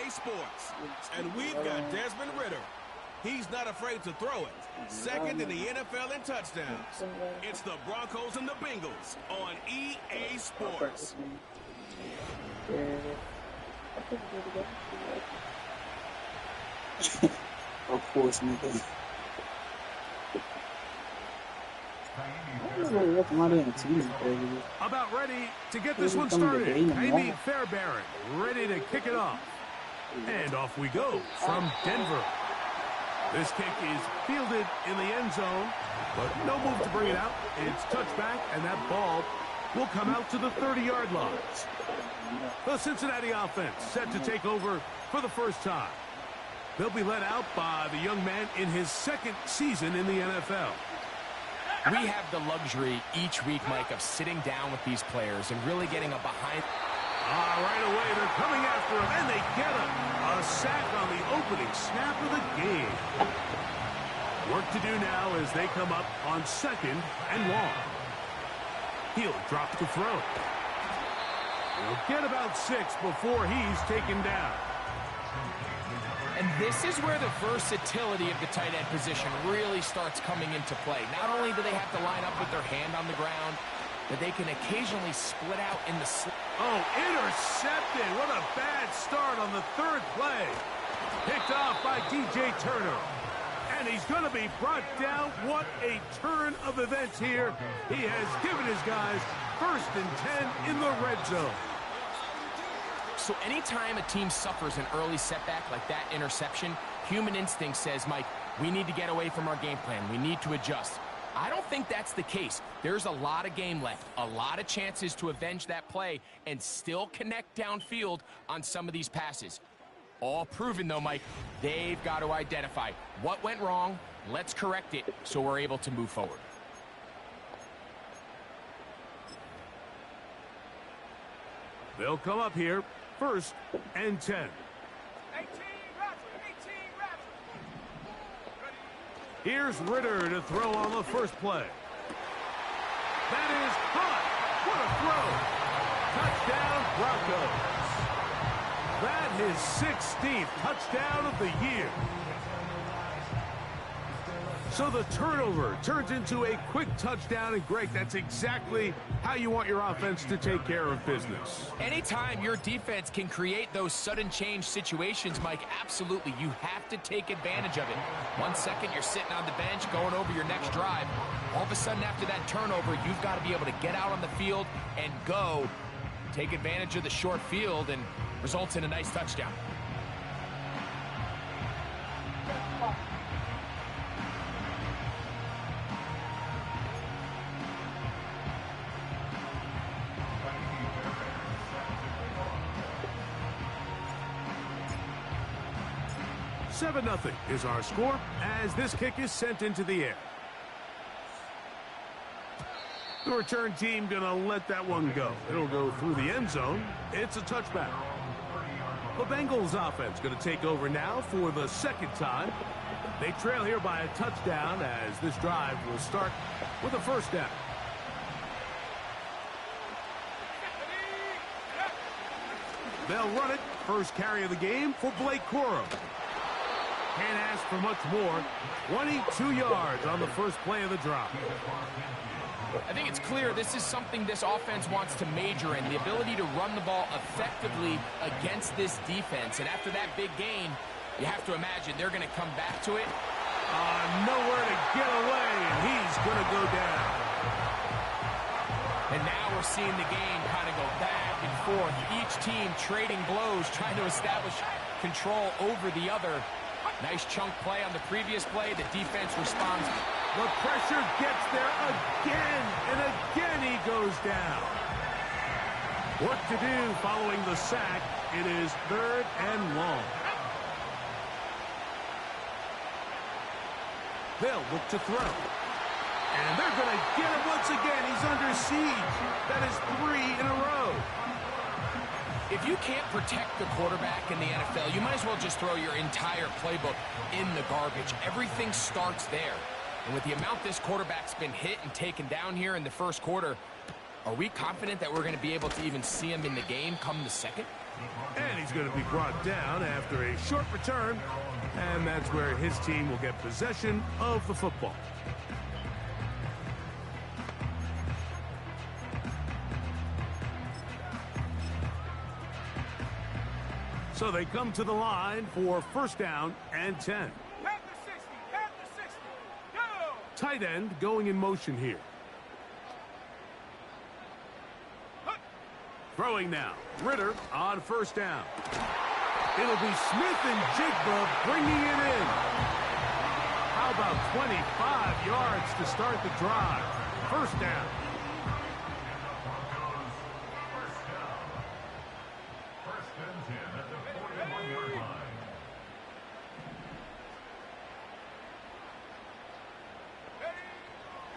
EA Sports. And we've got Desmond Ridder. He's not afraid to throw it. Second in the NFL in touchdowns. It's the Broncos and the Bengals on EA Sports. Of course, nigga. About ready to get this one started. Amy Fairbairn ready to kick it off. And off we go from Denver. This kick is fielded in the end zone, but no move to bring it out. It's touchback, and that ball will come out to the 30-yard line. The Cincinnati offense set to take over for the first time. They'll be led out by the young man in his second season in the NFL. We have the luxury each week, Mike, of sitting down with these players and really getting a behind. Right away, they're coming after him, and they get him. A sack on the opening snap of the game. Work to do now as they come up on second and long. He'll drop to throw. He'll get about 6 before he's taken down. And this is where the versatility of the tight end position really starts coming into play. Not only do they have to line up with their hand on the ground, but they can occasionally split out in the slot. Oh, intercepted. What a bad start on the third play. Picked off by DJ Turner. And he's going to be brought down. What a turn of events here. He has given his guys 1st and 10 in the red zone. So anytime a team suffers an early setback like that interception, human instinct says, Mike, we need to get away from our game plan. We need to adjust. I don't think that's the case. There's a lot of game left, a lot of chances to avenge that play and still connect downfield on some of these passes. All proven, though, Mike, they've got to identify what went wrong. Let's correct it so we're able to move forward. They'll come up here, 1st and 10. 18 reps. Here's Ridder to throw on the first play. That is hot. What a throw. Touchdown, Broncos. That is 16th touchdown of the year. So the turnover turns into a quick touchdown, and Greg, that's exactly how you want your offense to take care of business. Anytime your defense can create those sudden change situations, Mike, absolutely, you have to take advantage of it. 1 second, you're sitting on the bench going over your next drive. All of a sudden, after that turnover, you've got to be able to get out on the field and go. Take advantage of the short field and results in a nice touchdown. Seven 0 is our score as this kick is sent into the air. The return team gonna let that one go. It'll go through the end zone. It's a touchback. The Bengals offense gonna take over now for the second time. They trail here by a touchdown as this drive will start with a first down. They'll run it. First carry of the game for Blake Corum. Can't ask for much more. 22 yards on the first play of the drop. I think it's clear this is something this offense wants to major in, the ability to run the ball effectively against this defense. And after that big gain, you have to imagine they're going to come back to it. Nowhere to get away, and he's going to go down. And now we're seeing the game kind of go back and forth. Each team trading blows, trying to establish control over the other. Nice chunk play on the previous play. The defense responds. The pressure gets there again, and again he goes down. Work to do following the sack. It is 3rd and long. They'll look to throw. And they're going to get it once again. He's under siege. That is 3 in a row. If you can't protect the quarterback in the NFL, you might as well just throw your entire playbook in the garbage. Everything starts there. And with the amount this quarterback's been hit and taken down here in the first quarter, Are we confident that we're going to be able to even see him in the game come the second? And he's going to be brought down after a short return. And that's where his team will get possession of the football. So they come to the line for first down and 10. At the 60, at the 60. Go! Tight end going in motion here. Throwing now. Ritter on first down. It'll be Smith and Jigba bringing it in. How about 25 yards to start the drive? First down.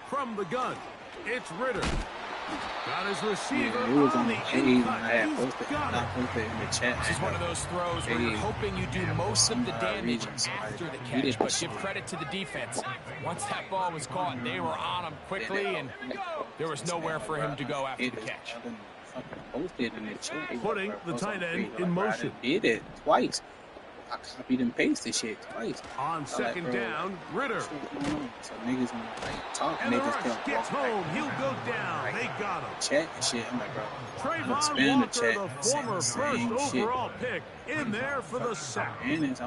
From the gun, it's Ritter. Got his receiver on the in-cut. He's got it. This is one of those throws where you're hoping you do most of the damage after the catch, but give credit to the defense. Once that ball was caught, they were on him quickly, and there was nowhere for him to go after the catch. Putting the tight end in motion. Did it twice. I copied and pasted shit twice. On second down, Ritter. So niggas like talk And the niggas rush kept gets walking home. He'll go down. They got him. chat and shit. I'm like, bro, I'm Trayvon spamming the Walker, chat. the former saying first shit. overall pick, in there for the sack. And it's,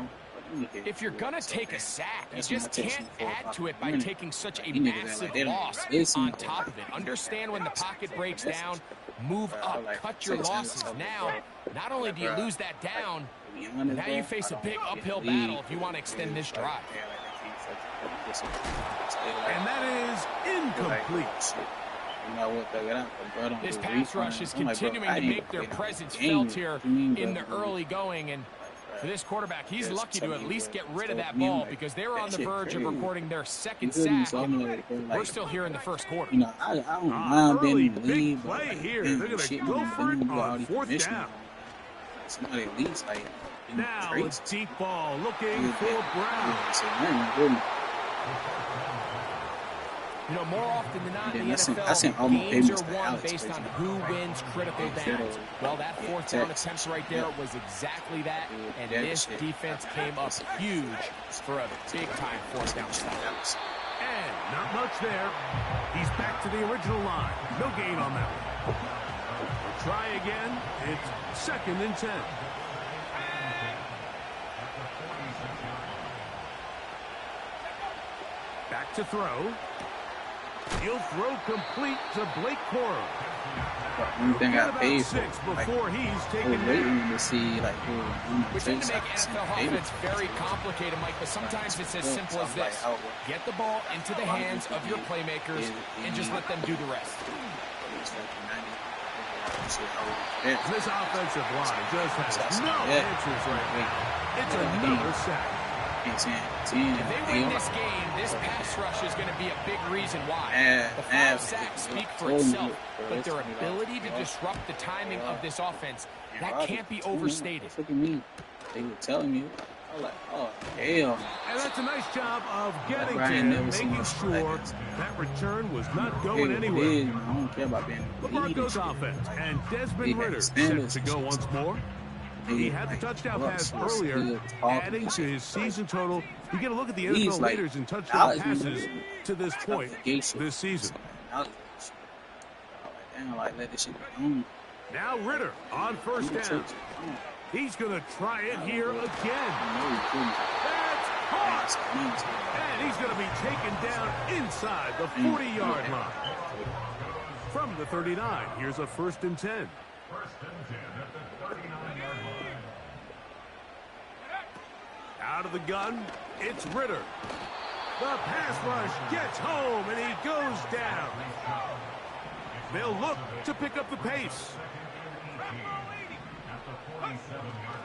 If you're going to take a sack, you just can't add to it by taking such a These niggas act massive like they don't loss listen. on top of it. Understand when the pocket breaks down, move up, cut your losses. Now, not only do you lose that down, now you face a big uphill battle if you want to extend this drive. And that is incomplete. This pass rush is continuing to make their presence felt here in the early going, and for this quarterback, he's lucky to at least get rid of that ball because they were on the verge of recording their second sack, and we're still here in the first quarter. You know, I don't mind being in the Big lead, play but here. They're going to go for it on fourth down. Somebody at least like Now a deep ball looking for Brown. You know, more often than not in the I sent all NFL, my games payments are to won Alex, based on basically. who wins critical downs. Well, that fourth down attempt right there was exactly that, and this defense came up huge for a big-time fourth down stop. And not much there. He's back to the original line. No gain on that one. We'll try again. It's second and 10. Back to throw. He'll throw complete to Blake Corum. One thing I About paid six for, like, before he's I was taken down. waiting to see like We tend to make NFL offense very complicated, Mike, but sometimes it's as simple as this. Get the ball into the hands of your playmakers and just let them do the rest. This offensive line just has no answers right now. It's another sack. If they win this game, this pass rush is going to be a big reason why. The 5 sacks speak for itself, but their ability to disrupt the timing of this offense, that can't be overstated. Look at me. They were telling me. I was like, oh, hell. And that's a nice job of getting to Brian him, never seen making us sure like this. that return was not Hey, going anywhere. I don't care about being The the lead. Broncos offense and Desmond Yeah, Ritter set standards to go and once more. He had the touchdown pass earlier, adding to his season total. You get a look at the NFL leaders in touchdown passes to this point this season. Now Ritter on first down. He's going to try it here again. That's caught. And he's going to be taken down inside the 40-yard line. From the 39, here's a 1st and 10. Out of the gun, it's Ritter. The pass rush gets home, and he goes down. They'll look to pick up the pace.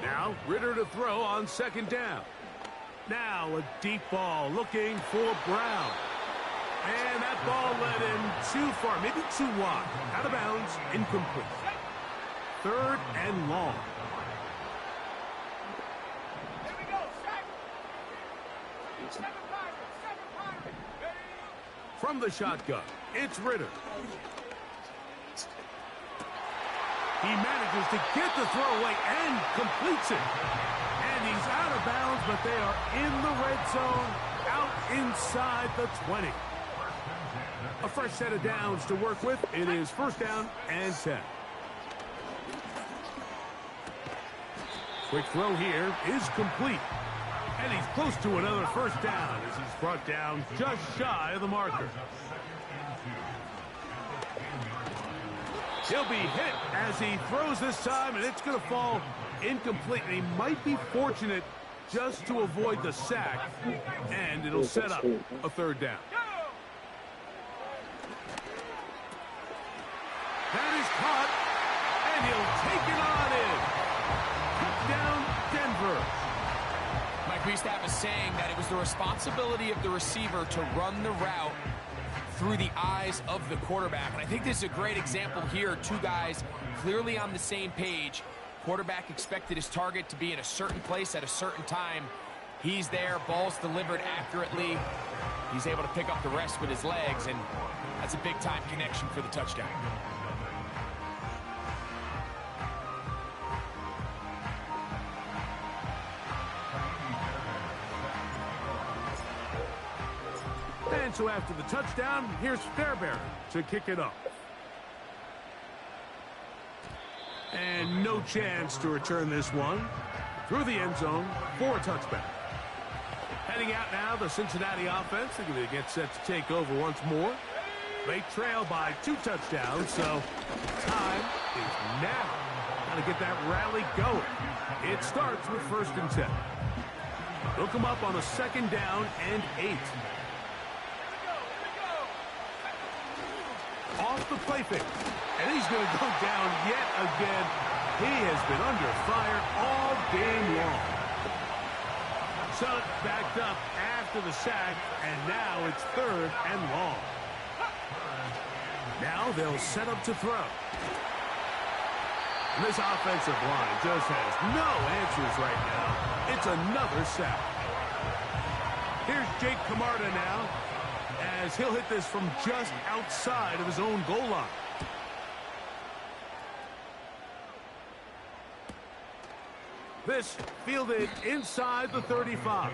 Now, Ritter to throw on second down. Now, a deep ball looking for Brown. And that ball led him too far, maybe too wide. Out of bounds, incomplete. 3rd and long. From the shotgun, it's Ritter. He manages to get the throw away and completes it. And he's out of bounds, but they are in the red zone, out inside the 20. A fresh set of downs to work with. It is first down and 10. Quick throw here is complete. And he's close to another first down as he's brought down just shy of the marker. He'll be hit as he throws this time, and it's going to fall incomplete. And he might be fortunate just to avoid the sack, and it'll set up a third down. That is caught, and he'll take it on in. Touchdown, Denver. Mike, we used to have a saying that it was the responsibility of the receiver to run the route through the eyes of the quarterback. And I think this is a great example here. Two guys clearly on the same page. Quarterback expected his target to be in a certain place at a certain time. He's there, ball's delivered accurately. He's able to pick up the rest with his legs, and that's a big-time connection for the touchdown. And so after the touchdown, here's Fairbairn to kick it off. And no chance to return this one through the end zone for a touchback. Heading out now, the Cincinnati offense. They're going to get set to take over once more. They trail by 2 touchdowns, so time is now. Got to get that rally going. It starts with first and 10. They'll come up on a second down and 8. Off the play fake, and he's going to go down yet again. He has been under fire all game long. So backed up after the sack, and now it's third and long. Now they'll set up to throw. And this offensive line just has no answers right now. It's another sack. Here's Jake Camarda now, as he'll hit this from just outside of his own goal line. This fielded inside the 35.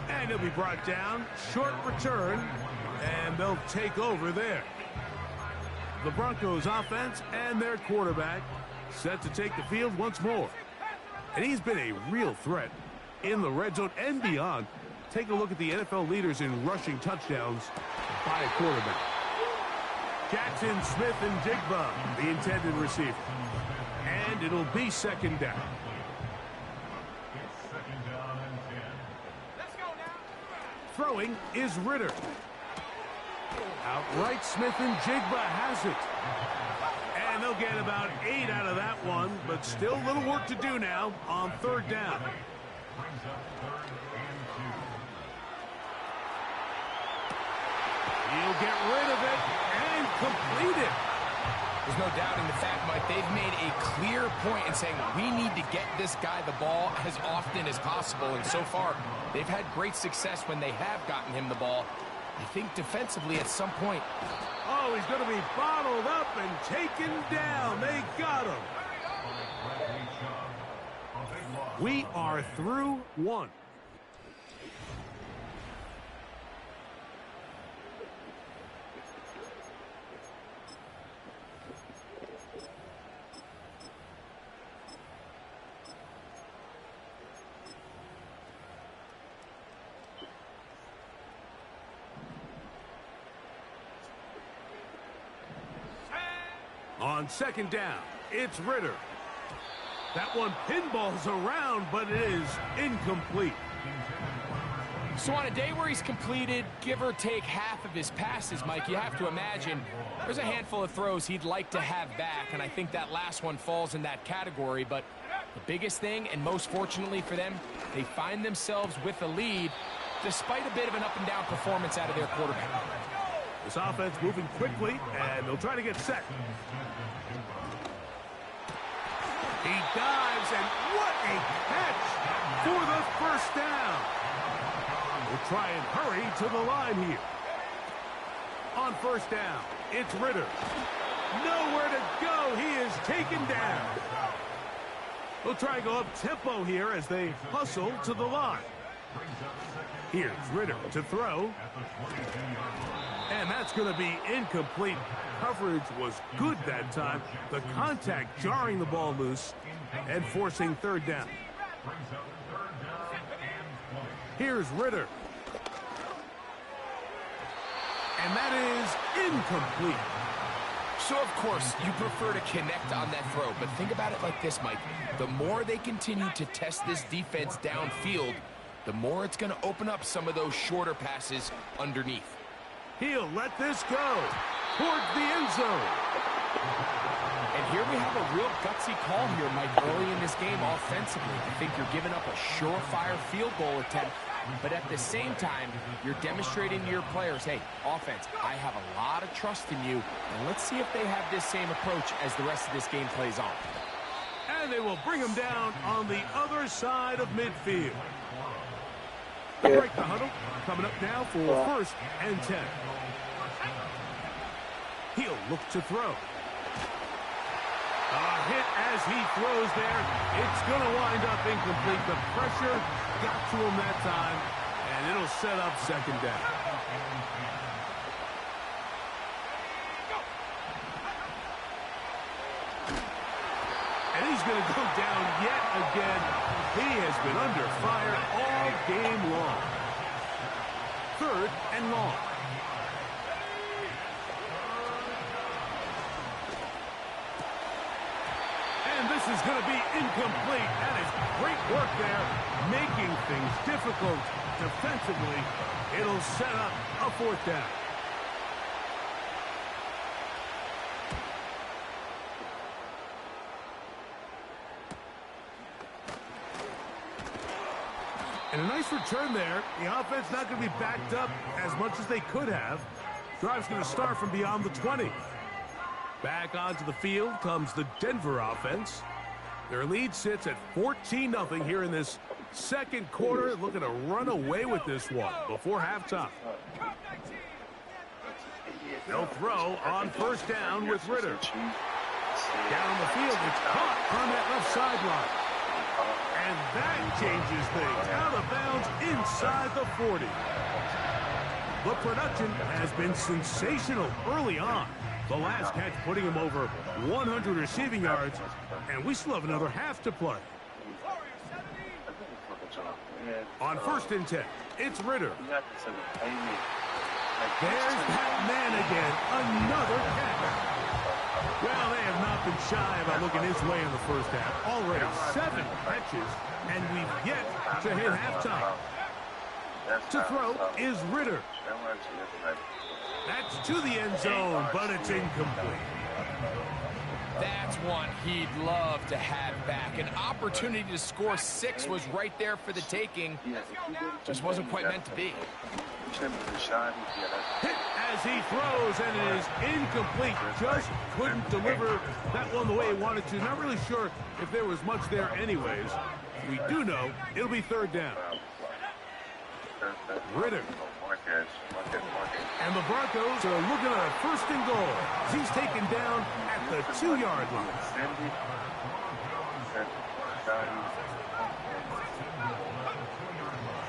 And he'll be brought down. Short return, and they'll take over there. The Broncos offense and their quarterback set to take the field once more. And he's been a real threat in the red zone and beyond. Take a look at the NFL leaders in rushing touchdowns by a quarterback. Jackson, Smith, and Jigba, the intended receiver. And it'll be second down. Throwing is Ritter. Outright, Smith and Jigba has it. And they'll get about 8 out of that one, but still a little work to do now on third down. He'll get rid of it and complete it. There's no doubting the fact, Mike, they've made a clear point in saying we need to get this guy the ball as often as possible. And so far, they've had great success when they have gotten him the ball. I think defensively at some point. Oh, he's going to be bottled up and taken down. They got him. We are through one. On second down, it's Ritter. That one pinballs around, but it is incomplete. So on a day where he's completed, give or take half of his passes, Mike, you have to imagine there's a handful of throws he'd like to have back, and I think that last one falls in that category. But the biggest thing, and most fortunately for them, they find themselves with a lead despite a bit of an up-and-down performance out of their quarterback. This offense moving quickly, and they'll try to get set. He dives, and what a catch for the first down. We'll try and hurry to the line here. On first down, it's Ritter. Nowhere to go. He is taken down. We'll try and go up tempo here as they hustle to the line. Here's Ritter to throw. And that's going to be incomplete. Coverage was good that time. The contact jarring the ball loose and forcing third down. Here's Ritter. And that is incomplete. So, of course, you prefer to connect on that throw, but think about it like this, Mike. The more they continue to test this defense downfield, the more it's going to open up some of those shorter passes underneath. He'll let this go towards the end zone. And here we have a real gutsy call here, Mike, early in this game offensively. I think you're giving up a surefire field goal attempt, but at the same time, you're demonstrating to your players, hey, offense, I have a lot of trust in you, and let's see if they have this same approach as the rest of this game plays on. And they will bring him down on the other side of midfield. Yeah. Break the huddle. Coming up now for 1st and 10. He'll look to throw. A hit as he throws there. It's going to wind up incomplete. The pressure got to him that time, and it'll set up second down. And he's going to go down yet again. He has been under fire all game long. 3rd and long. And this is going to be incomplete. That is great work there, making things difficult defensively. It'll set up a 4th down. And a nice return there. The offense not going to be backed up as much as they could have. Drive's going to start from beyond the 20. Back onto the field comes the Denver offense. Their lead sits at 14-0 here in this second quarter. Looking to run away with this one before halftime. They'll throw on 1st down with Ritter. Down the field, it's caught on that left sideline. And that changes things. Out of bounds inside the 40. The production has been sensational early on. The last catch putting him over 100 receiving yards, and we still have another half to play. On 1st and 10, it's Ritter. There's that man again. Another catch. Well, they have not been shy about looking his way in the first half. Already 7 catches, and we've yet to hit halftime. To throw is Ritter. That's to the end zone, but it's incomplete. That's one he'd love to have back. An opportunity to score 6 was right there for the taking. Just wasn't quite meant to be. Hit as he throws, and it is incomplete. Just couldn't deliver that one the way he wanted to. Not really sure if there was much there anyways. We do know it'll be 3rd down. Ritter. And the Broncos are looking at a 1st and goal. He's taken down at the 2-yard line.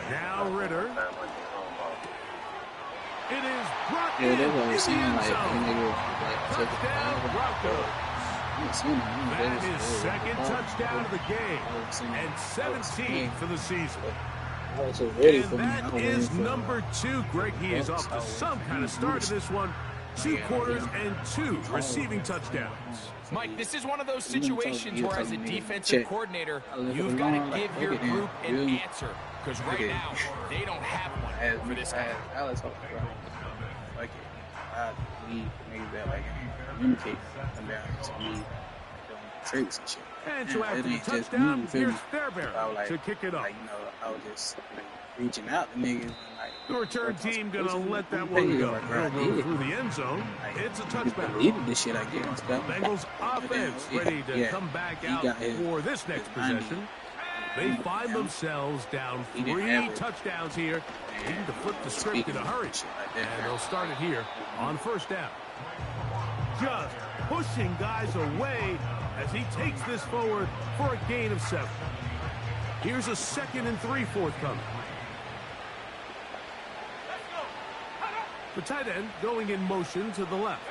Now Ritter. It is brought in the end zone. Touchdown, Broncos. That is 2nd touchdown of the game and 17 for the season. And that is number 2. Greg, he is off to some kind of start to this one. 2 quarters and 2 receiving touchdowns. Mike, this is one of those situations where as a defensive coordinator, you've got to give your group an answer. Because right now, they don't have one for this guy. And so after the touchdown, here's Fairbairn to kick it off. I was just reaching out to niggas. And the return team going to let that one go. It'll go through the end zone. It's a touchback. Needed this shit, I guess. Bengals offense ready to come back out for this next possession. They find themselves down 3 touchdowns here, needing to flip the script in a hurry. And they'll start it here on 1st down. just pushing guys away as he takes this forward for a gain of 7. Here's a 2nd and 3 forthcoming. The tight end going in motion to the left.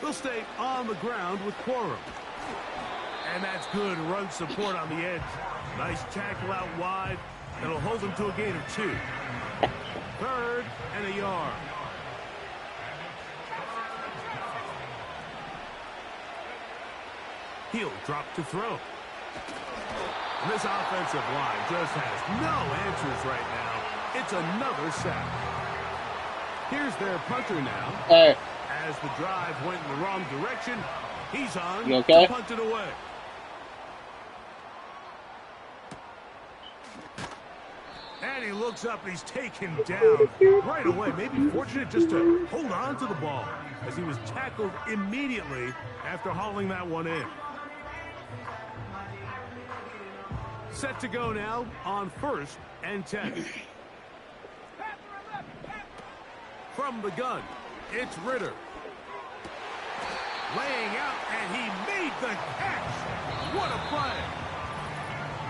They'll stay on the ground with Quorum. And that's good run support on the edge. Nice tackle out wide. That'll hold them to a gain of 2. 3rd and a yard. He'll drop to throw. And this offensive line just has no answers right now. It's another sack. Here's their punter now. Hey. As the drive went in the wrong direction, he's on You okay? to punt it away. And he looks up and he's taken down right away. Maybe fortunate just to hold on to the ball as he was tackled immediately after hauling that one in. Set to go now on 1st and 10. From the gun, it's Ritter. Laying out, and he made the catch. What a play.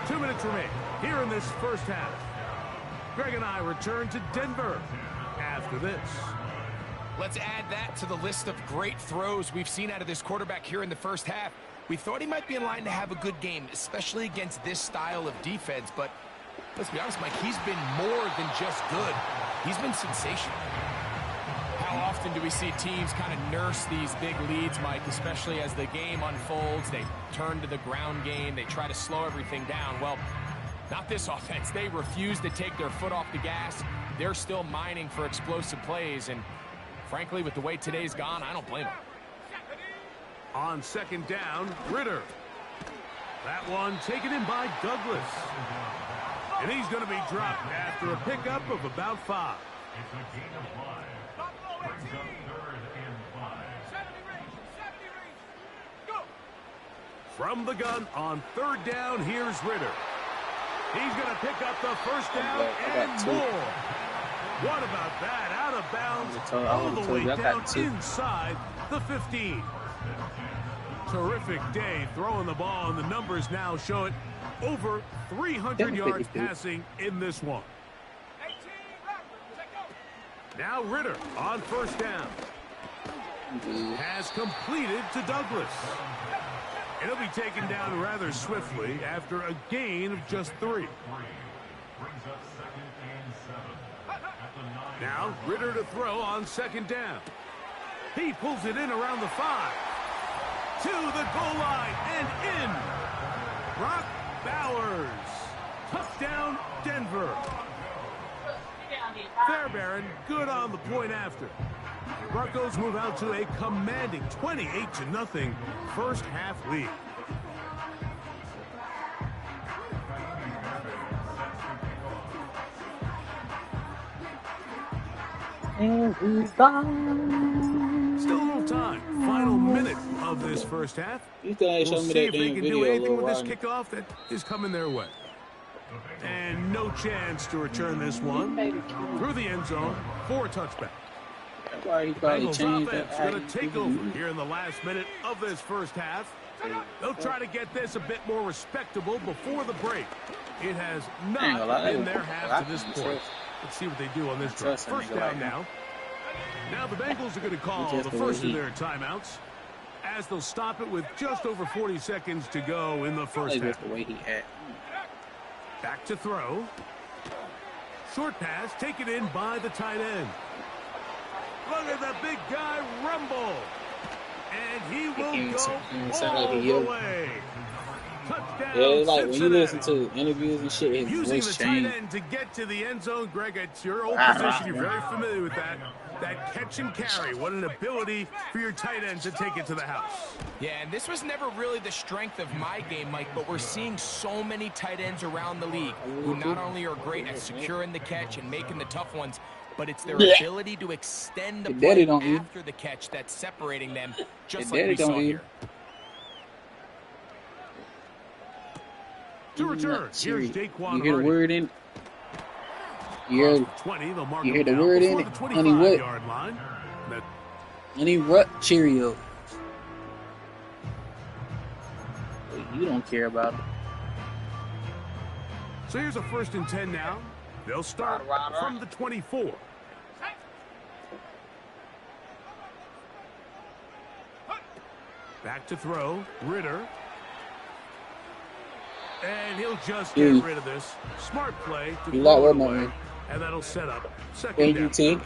2 minutes remain here in this first half. Greg and I return to Denver after this. Let's add that to the list of great throws we've seen out of this quarterback here in the first half. We thought he might be in line to have a good game, especially against this style of defense. But let's be honest, Mike, he's been more than just good. He's been sensational. How often do we see teams kind of nurse these big leads, Mike, especially as the game unfolds? They turn to the ground game. They try to slow everything down. Well, not this offense. They refuse to take their foot off the gas. They're still mining for explosive plays. And frankly, with the way today's gone, I don't blame them. On 2nd down, Ritter. That one taken in by Douglas. And he's going to be dropped after a pickup of about 5. It's a gain of 5. Brings up 3rd and 5. 70 range. Go. From the gun on 3rd down, here's Ritter. He's going to pick up the 1st down and more. What about that? Out of bounds, all the way down inside the 15. Terrific day throwing the ball, and the numbers now show it. Over 300 yards passing in this one. Now Ritter on 1st down. Has completed to Douglas. It'll be taken down rather swiftly after a gain of just 3. Now Ritter to throw on 2nd down. He pulls it in around the 5. To the goal line and in. Brock Bowers. Touchdown, Denver. Fairbairn good on the point after. Broncos move out to a commanding 28-0 first half lead. Still a little time. Final minute of this first half. We'll see if they can do anything with this kickoff that is coming their way. And no chance to return this one through the end zone for a touchback. Bengals offense going to take over here in the last minute of this first half. They'll try to get this a bit more respectable before the break. It has not been their half to this point. Let's see what they do on this drive. First down now. Now the Bengals are going to call the first of their timeouts as they'll stop it with just over 40 seconds to go in the first half. Back to throw. Short pass taken in by the tight end. Look at the big guy rumble. And he will go all the way. Touchdown, yeah, it's like Cincinnati. when you listen to interviews and shit, his Using voice the change. tight end to get to the end zone, Greg, it's your old position. You're very familiar with that. That catch and carry. What an ability for your tight end to take it to the house. Yeah, and this was never really the strength of my game, Mike, but we're seeing so many tight ends around the league who not only are great at securing the catch and making the tough ones, but it's their ability to extend the play after the catch that's separating them, just like we saw here. To return, here's Daquan You hear the word in? You hear the word in it? Honey, what? Any rut Cheerio. You don't care about it. So here's a 1st and 10 now. They'll start from the 24. Back to throw. Ritter. And he'll just get rid of this. Smart play to throw it away. And that'll set up 2nd down.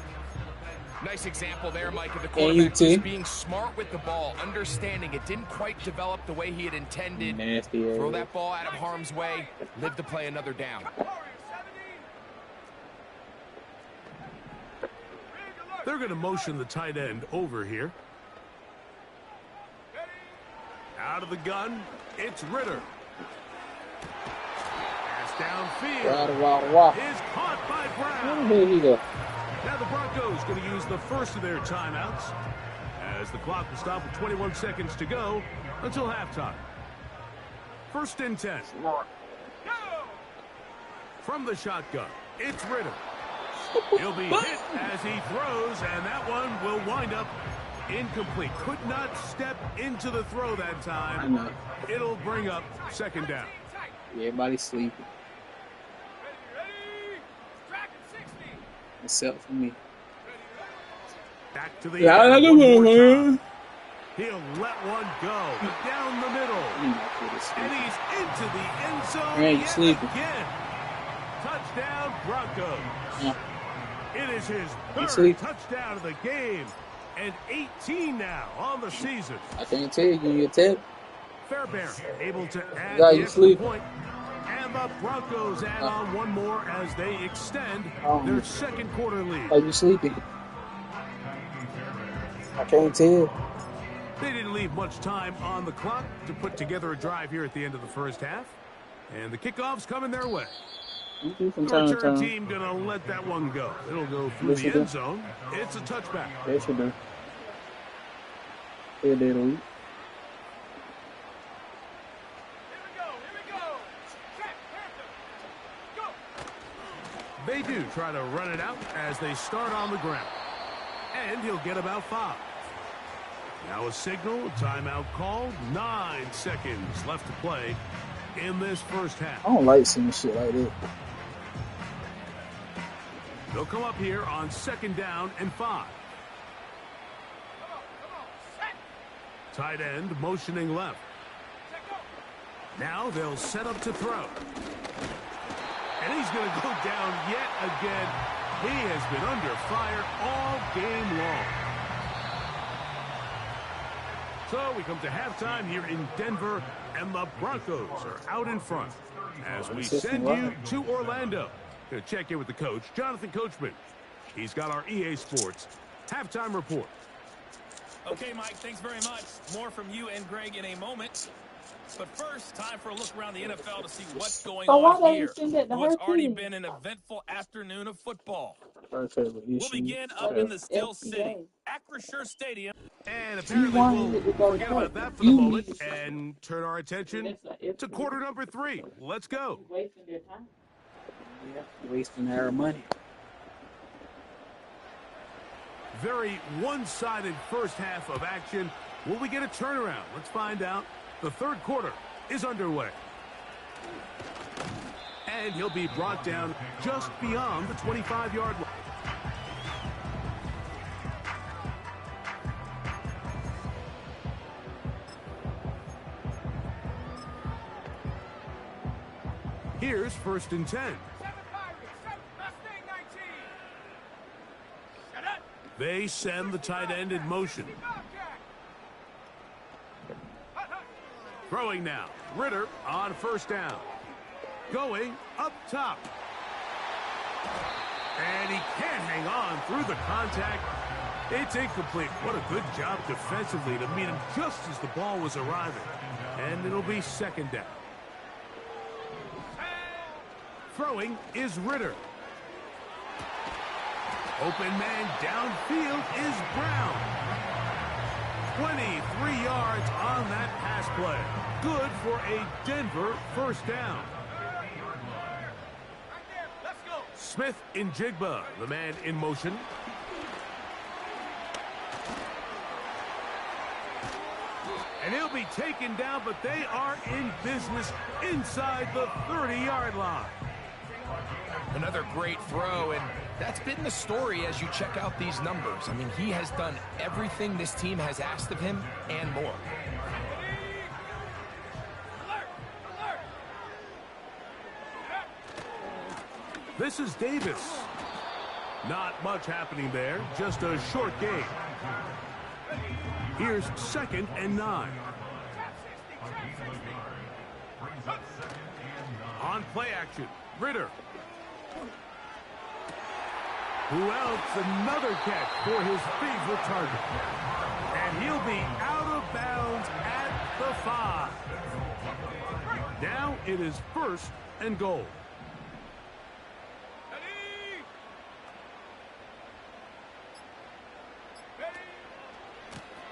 Nice example there, Mike, of the quarterback just being smart with the ball, understanding it didn't quite develop the way he had intended. Nasty. Throw that ball out of harm's way, live to play another down. They're going to motion the tight end over here. Out of the gun, it's Ritter. Pass downfield. Is caught by Brown. Where did he go? Now the Broncos going to use the first of their timeouts as the clock will stop with 21 seconds to go until halftime. 1st and 10. From the shotgun, it's Ritter. He'll be hit as he throws, and that one will wind up incomplete. Could not step into the throw that time. It'll bring up 2nd down. Everybody's sleeping. Except for me. Back to the end. He'll let one go down the middle. And he's into the end zone yet again. Touchdown, Broncos. Yeah. It is his 3rd touchdown of the game. And 18 now on the season. I can't tell you. Give me a tip. Fairbairn able to add Yeah, the you extra sleep. point. And the Broncos add on one more as they extend their 2nd quarter lead. Are you sleeping? I can't tell. They didn't leave much time on the clock to put together a drive here at the end of the 1st half. And the kickoff's coming their way. The return team going to let that one go. It'll go through the end zone. It's a touchback. Yes, you do. Here they do. They do try to run it out as they start on the ground. And he'll get about 5. Now a signal, timeout called. 9 seconds left to play in this 1st half. I don't like seeing shit like that. They'll come up here on 2nd down and 5. Tight end motioning left. Now they'll set up to throw. And he's going to go down yet again. He has been under fire all game long. So we come to halftime here in Denver, and the Broncos are out in front as we send you to Orlando. Going to check in with the coach, Jonathan Coachman. He's got our EA Sports halftime report. Okay, Mike, thanks very much. More from you and Greg in a moment. But first, time for a look around the NFL to see what's going on here. What's already been an eventful afternoon of football. We'll begin up in the Steel City, Acrisure Stadium. And apparently we'll forget about that for the moment and turn our attention to quarter number 3. Let's go. Wasting our money. Very one-sided 1st half of action. Will we get a turnaround? Let's find out. The 3rd quarter is underway. And he'll be brought down just beyond the 25-yard line. Here's 1st and 10. They send the tight end in motion. Throwing now. Ritter on 1st down. Going up top. And he can't hang on through the contact. It's incomplete. What a good job defensively to meet him just as the ball was arriving. And it'll be 2nd down. Throwing is Ritter. Open man downfield is Brown. 23 yards on that pass play. Good for a Denver 1st down. Smith in Jigba, the man in motion. And he'll be taken down, but they are in business inside the 30-yard line. Another great throw, and that's been the story as you check out these numbers. I mean, he has done everything this team has asked of him and more. This is Davis. Not much happening there, just a short gain. Here's 2nd and 9. On play action, Ritter. Who else? Another catch for his favorite target. And he'll be out of bounds at the 5. Now it is 1st and goal.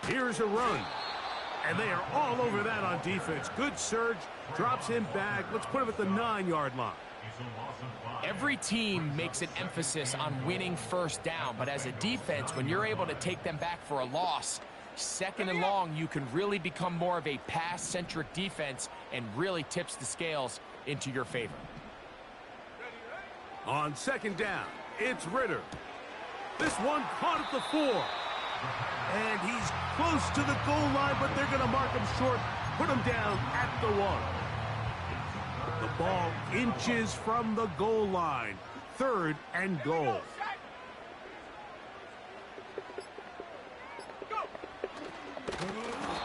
Here's a run. And they are all over that on defense. Good surge. Drops him back. Let's put him at the 9-yard line. Every team makes an emphasis on winning first down, but as a defense, when you're able to take them back for a loss, 2nd and long, you can really become more of a pass-centric defense and really tips the scales into your favor. On 2nd down, it's Ritter. This one caught at the 4. And he's close to the goal line, but they're going to mark him short, put him down at the 1. The ball inches from the goal line. 3rd and goal.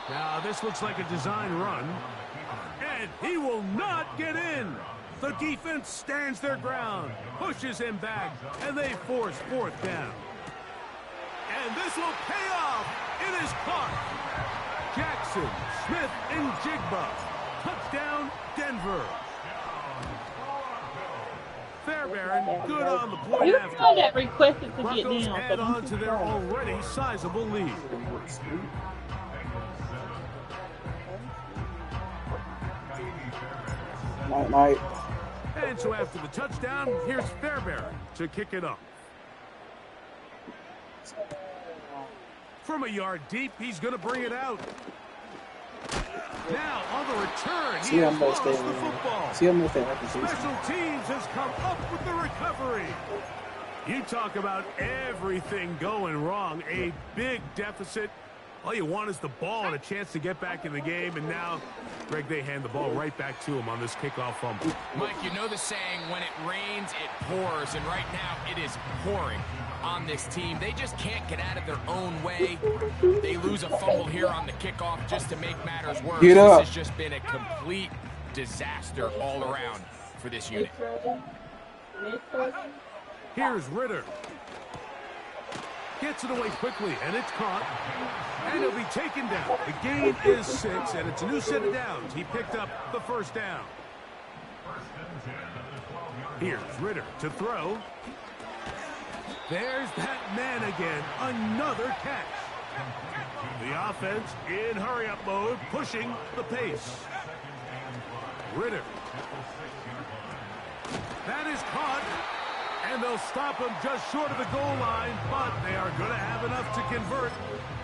Now this looks like a design run. And he will not get in. The defense stands their ground, pushes him back, and they force 4th down. And this will pay off. It is caught. Jackson, Smith, and Jigba. Touchdown, Denver. Fairbairn, good on the point You're after. the one that requested to get Broncos down. add on to their already sizable lead. Night. And so after the touchdown, here's Fairbairn to kick it up. From a yard deep, he's going to bring it out. Now, on the return, he has lost the football. Special teams has come up with the recovery. You talk about everything going wrong. A big deficit. All you want is the ball and a chance to get back in the game. And now, Greg, they hand the ball right back to him on this kickoff fumble. Mike, you know the saying, when it rains, it pours. And right now, it is pouring on this team. They just can't get out of their own way. They lose a fumble here on the kickoff just to make matters worse. This has just been a complete disaster all around for this unit. Here's Ritter. Gets it away quickly, and it's caught. And he'll be taken down. The gain is 6, and it's a new set of downs. He picked up the 1st down. Here's Ritter to throw. There's that man again. Another catch. The offense in hurry-up mode, pushing the pace. Ritter. That is caught. And they'll stop him just short of the goal line, but they are going to have enough to convert.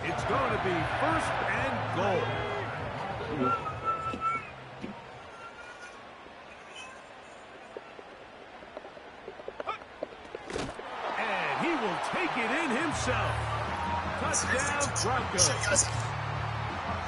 It's going to be 1st and goal. And he will take it in himself. Touchdown, Broncos.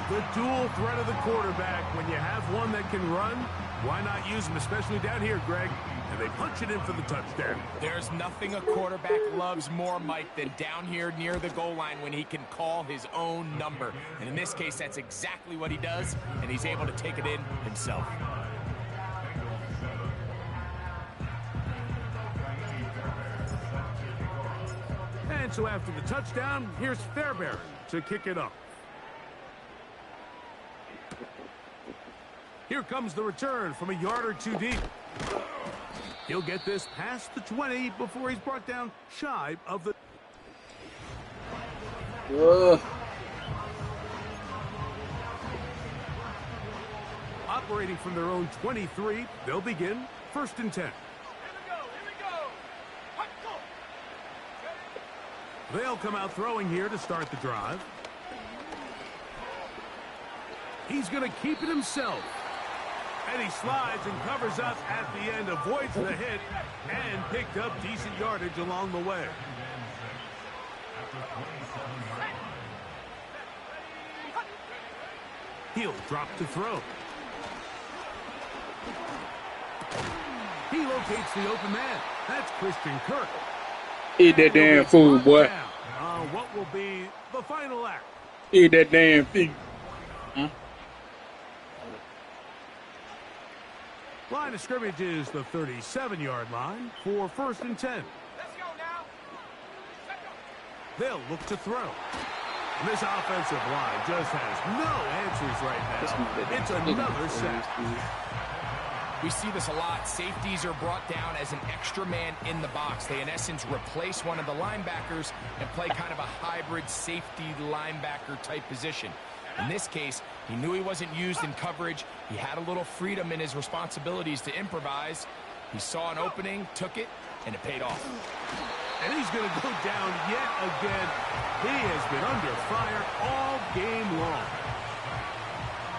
The dual threat of the quarterback. When you have one that can run, why not use him, especially down here, Greg? And they punch it in for the touchdown. There's nothing a quarterback loves more, Mike, than down here near the goal line when he can call his own number. And in this case, that's exactly what he does, and he's able to take it in himself. And so after the touchdown, here's Fairbairn to kick it up. Here comes the return from a yard or 2 deep. He'll get this past the 20 before he's brought down shy of the... Operating from their own 23, they'll begin 1st and 10. They'll come out throwing here to start the drive. He's going to keep it himself. And he slides and covers up at the end, avoids the hit, and picked up decent yardage along the way. He'll drop to throw. He locates the open man. That's Christian Kirk. Eat that damn food, boy. What will be the final act? Eat that damn thing. Huh? Line of scrimmage is the 37-yard line for 1st and 10. Let's go now. They'll look to throw. And this offensive line just has no answers right now. It's another sack. We see this a lot. Safeties are brought down as an extra man in the box. They, in essence, replace one of the linebackers and play kind of a hybrid safety linebacker type position. In this case, he knew he wasn't used in coverage. He had a little freedom in his responsibilities to improvise. He saw an opening, took it, and it paid off. And he's going to go down yet again. He has been under fire all game long.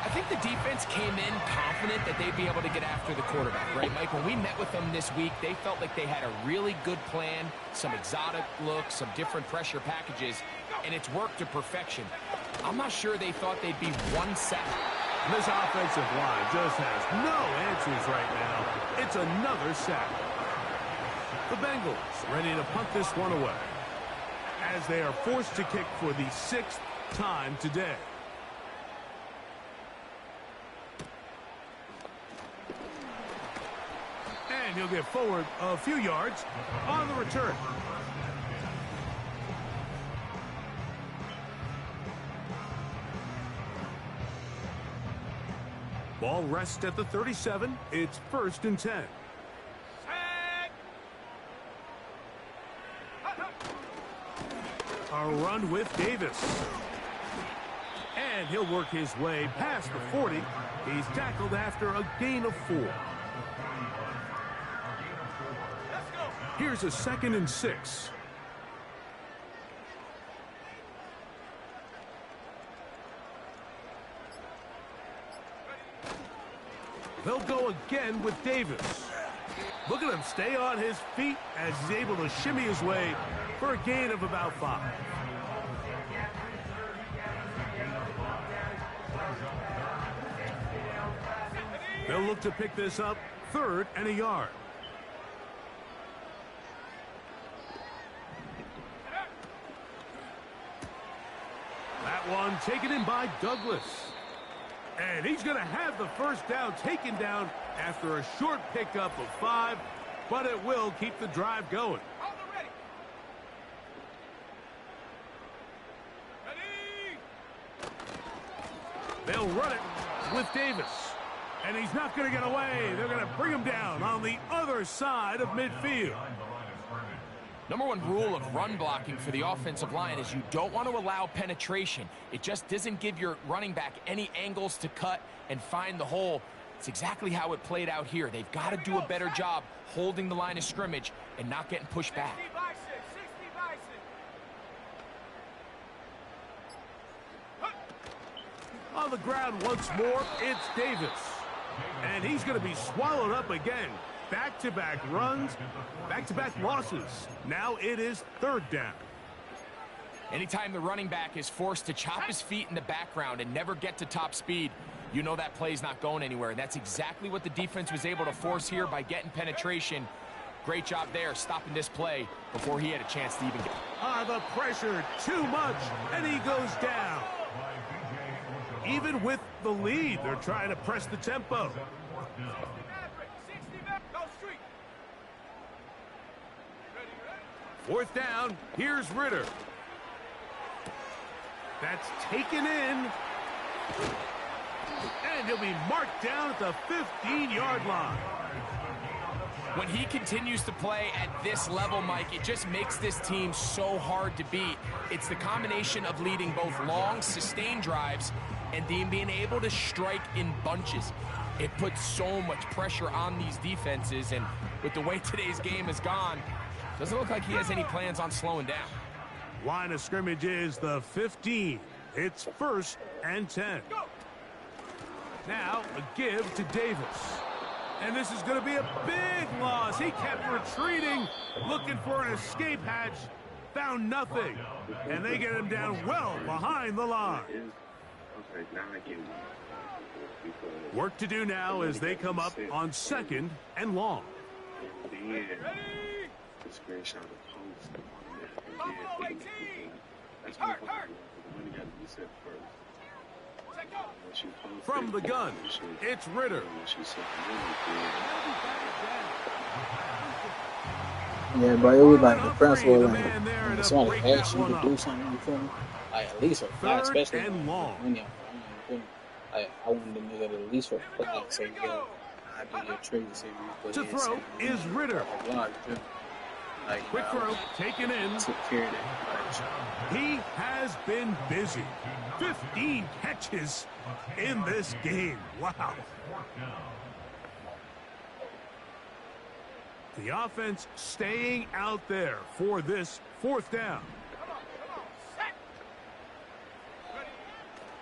I think the defense came in confident that they'd be able to get after the quarterback, right, Mike? When we met with them this week, they felt like they had a really good plan, some exotic looks, some different pressure packages, and it's worked to perfection. I'm not sure they thought they'd be one sack. This offensive line just has no answers right now. It's another sack. The Bengals ready to punt this one away as they are forced to kick for the 6th time today. And he'll get forward a few yards on the return. Ball rests at the 37. It's 1st and 10. A run with Davis. And he'll work his way past the 40. He's tackled after a gain of 4. Here's a 2nd and 6. They'll go again with Davis. Look at him stay on his feet as he's able to shimmy his way for a gain of about 5. They'll look to pick this up 3rd and a yard. That one taken in by Douglas. And he's going to have the 1st down taken down after a short pickup of 5, but it will keep the drive going. They'll run it with Davis. And he's not going to get away. They're going to bring him down on the other side of midfield. Number 1 rule of run blocking for the offensive line is you don't want to allow penetration. It just doesn't give your running back any angles to cut and find the hole. It's exactly how it played out here. They've got to do a better job holding the line of scrimmage and not getting pushed back. On the ground once more, it's Davis. And he's going to be swallowed up again. Back-to-back runs, back-to-back losses. Now it is 3rd down. Anytime the running back is forced to chop his feet in the background and never get to top speed, you know that play's not going anywhere. That's exactly what the defense was able to force here by getting penetration. Great job there, stopping this play before he had a chance to even get. The pressure too much, and he goes down. Even with the lead, they're trying to press the tempo. 4th down, here's Ritter. That's taken in. And he'll be marked down at the 15-yard line. When he continues to play at this level, Mike, it just makes this team so hard to beat. It's the combination of leading both long, sustained drives and then being able to strike in bunches. It puts so much pressure on these defenses, and with the way today's game has gone, doesn't look like he has any plans on slowing down. Line of scrimmage is the 15. It's 1st and 10. Now a give to Davis. And this is going to be a big loss. He kept retreating, looking for an escape hatch. Found nothing. And they get him down well behind the line. Work to do now as they come up on 2nd and long. From the gun, it's Ritter. Yeah, but it was like the principle, like if somebody asks you to do something, you feel me? Like at least for flat, especially when you're, I want the nigga to at least for flat say, yo, I do your tricks. To throw is Ritter. Like, quick throw, taken in. He has been busy. 15 catches in this game. Wow. The offense staying out there for this 4th down.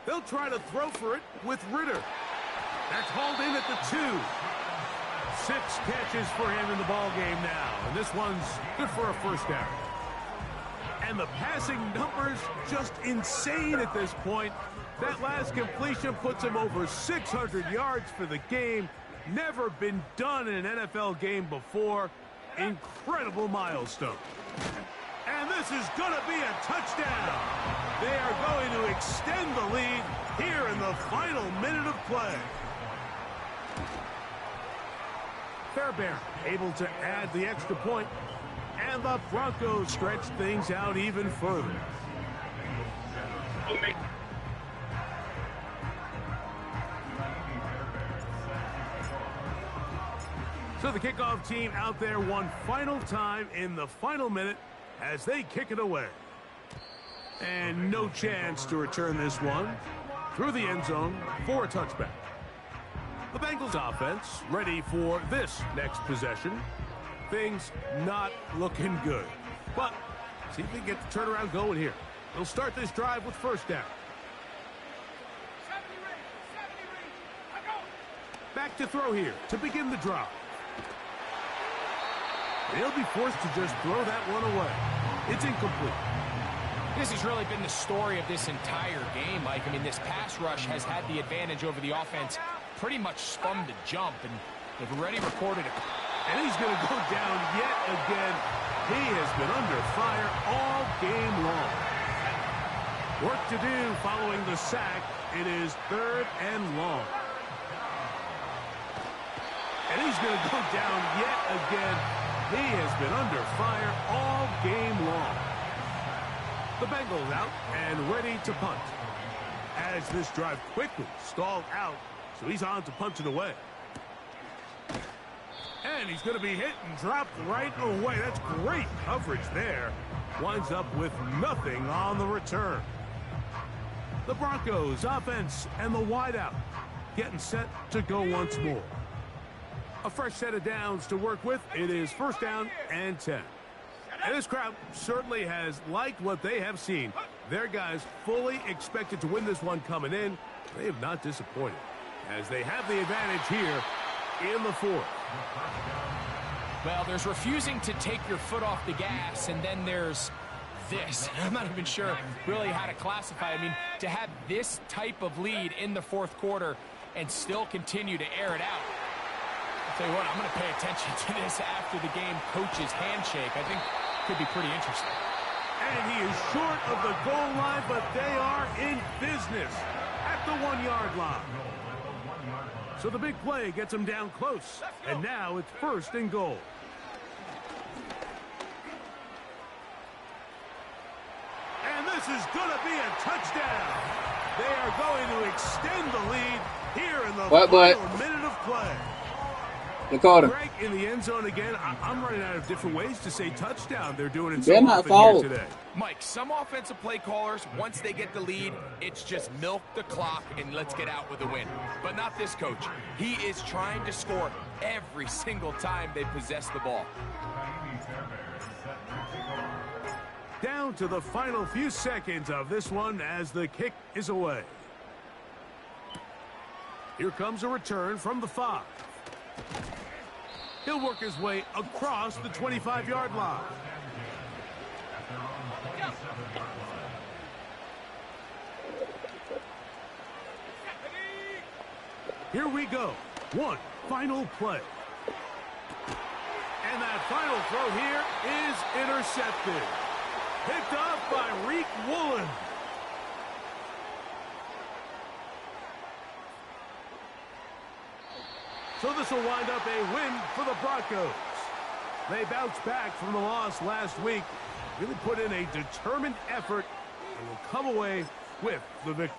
They'll try to throw for it with Ritter. That's hauled in at the 2. 6 catches for him in the ball game now, and this one's good for a 1st down. And the passing numbers just insane at this point. That last completion puts him over 600 yards for the game. Never been done in an NFL game before. Incredible milestone. And this is going to be a touchdown. They are going to extend the lead here in the final minute of play. Fairbairn able to add the extra point, and the Broncos stretch things out even further. So the kickoff team out there one final time in the final minute as they kick it away. And no chance to return this one through the end zone for a touchback. The Bengals offense ready for this next possession. Things not looking good. But see if they get the turnaround going here. They'll start this drive with 1st down. Back to throw here to begin the drive. They'll be forced to just throw that one away. It's incomplete. This has really been the story of this entire game, Mike. I mean, this pass rush has had the advantage over the offense pretty much from the jump, and they've already recorded it. And he's going to go down yet again. He has been under fire all game long. Work to do following the sack. It is 3rd and long. And he's going to go down yet again. He has been under fire all game long. The Bengals out and ready to punt. As this drive quickly stalled out, so he's on to punt it away. And he's going to be hit and dropped right away. That's great coverage there. Winds up with nothing on the return. The Broncos offense and the wideout getting set to go once more. A fresh set of downs to work with. It is 1st down and 10. And this crowd certainly has liked what they have seen. Their guys fully expected to win this one coming in. They have not disappointed as they have the advantage here in the 4th. Well, there's refusing to take your foot off the gas, and then there's this. I'm not even sure really how to classify it. I mean, to have this type of lead in the 4th quarter and still continue to air it out. I'll tell you what, I'm going to pay attention to this after the game coach's handshake. I think could be pretty interesting. And he is short of the goal line, but they are in business at the 1-yard line. So the big play gets him down close, and now it's 1st and goal. And this is going to be a touchdown. They are going to extend the lead here in the final minute of play. Greg in the end zone again. I'm running out of different ways to say touchdown. They're doing it so often here today. Mike, some offensive play callers, once they get the lead, it's just milk the clock and let's get out with a win. But not this coach. He is trying to score every single time they possess the ball. Down to the final few seconds of this one as the kick is away. Here comes a return from the 5. He'll work his way across the 25-yard line. Here we go. One final play. And that final throw here is intercepted. Picked up by Reek Woolen. So this will wind up a win for the Broncos. They bounced back from the loss last week, really put in a determined effort, and will come away with the victory.